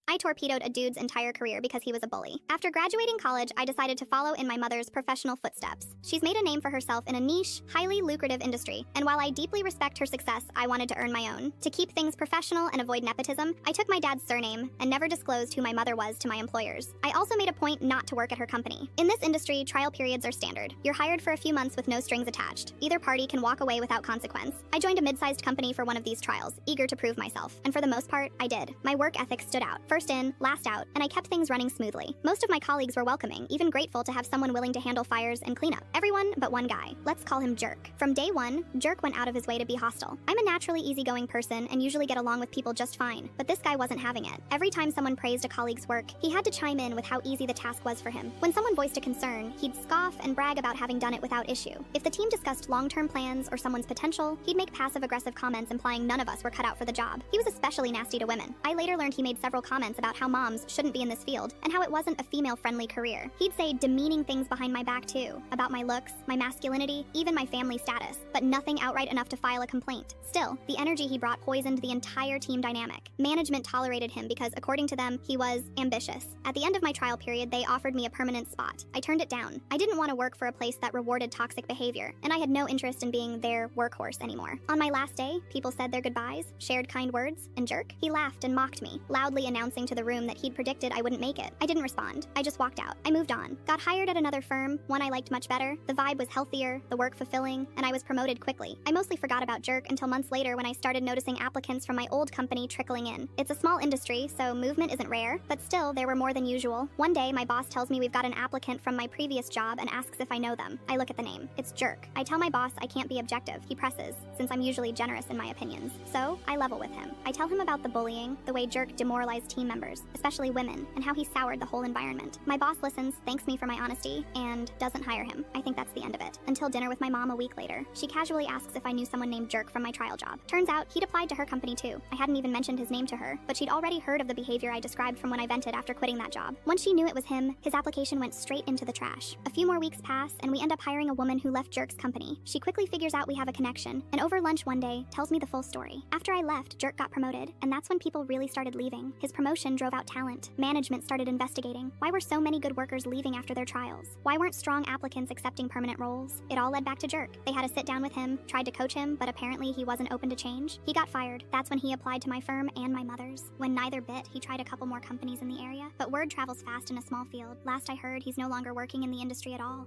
I torpedoed a dude's entire career because he was a bully. After graduating college, I decided to follow in my mother's professional footsteps. She's made a name for herself in a niche, highly lucrative industry, and while I deeply respect her success, I wanted to earn my own. To keep things professional and avoid nepotism, I took my dad's surname and never disclosed who my mother was to my employers. I also made a point not to work at her company. In this industry, trial periods are standard. You're hired for a few months with no strings attached. Either party can walk away without consequence. I joined a mid-sized company for one of these trials, eager to prove myself, and for the most part, I did. My work ethic stood out. First in, last out, and I kept things running smoothly. Most of my colleagues were welcoming, even grateful to have someone willing to handle fires and cleanup. Everyone but one guy. Let's call him Jerk. From day one, Jerk went out of his way to be hostile. I'm a naturally easygoing person and usually get along with people just fine, but this guy wasn't having it. Every time someone praised a colleague's work, he had to chime in with how easy the task was for him. When someone voiced a concern, he'd scoff and brag about having done it without issue. If the team discussed long-term plans or someone's potential, he'd make passive-aggressive comments implying none of us were cut out for the job. He was especially nasty to women. I later learned he made several comments about how moms shouldn't be in this field and how it wasn't a female-friendly career. He'd say demeaning things behind my back too, about my looks, my masculinity, even my family status, but nothing outright enough to file a complaint. Still, the energy he brought poisoned the entire team dynamic. Management tolerated him because, according to them, he was ambitious. At the end of my trial period, they offered me a permanent spot. I turned it down. I didn't want to work for a place that rewarded toxic behavior, and I had no interest in being their workhorse anymore. On my last day, people said their goodbyes, shared kind words, and Jerk, he laughed and mocked me, loudly announcing to the room that he'd predicted I wouldn't make it. I didn't respond. I just walked out. I moved on. Got hired at another firm, one I liked much better. The vibe was healthier, the work fulfilling, and I was promoted quickly. I mostly forgot about Jerk until months later when I started noticing applicants from my old company trickling in. It's a small industry, so movement isn't rare, but still, there were more than usual. One day, my boss tells me we've got an applicant from my previous job and asks if I know them. I look at the name. It's Jerk. I tell my boss I can't be objective. He presses, since I'm usually generous in my opinions. So, I level with him. I tell him about the bullying, the way Jerk demoralized team members, especially women, and how he soured the whole environment. My boss listens, thanks me for my honesty, and doesn't hire him. I think that's the end of it. Until dinner with my mom a week later. She casually asks if I knew someone named Jerk from my trial job. Turns out, he'd applied to her company too. I hadn't even mentioned his name to her, but she'd already heard of the behavior I described from when I vented after quitting that job. Once she knew it was him, his application went straight into the trash. A few more weeks pass, and we end up hiring a woman who left Jerk's company. She quickly figures out we have a connection, and over lunch one day, tells me the full story. After I left, Jerk got promoted, and that's when people really started leaving. His promotion drove out talent. Management started investigating. Why were so many good workers leaving after their trials? Why weren't strong applicants accepting permanent roles? It all led back to Jerk. They had a sit down with him, tried to coach him, but apparently he wasn't open to change. He got fired. That's when he applied to my firm and my mother's. When neither bit, he tried a couple more companies in the area, but word travels fast in a small field. Last I heard, he's no longer working in the industry at all.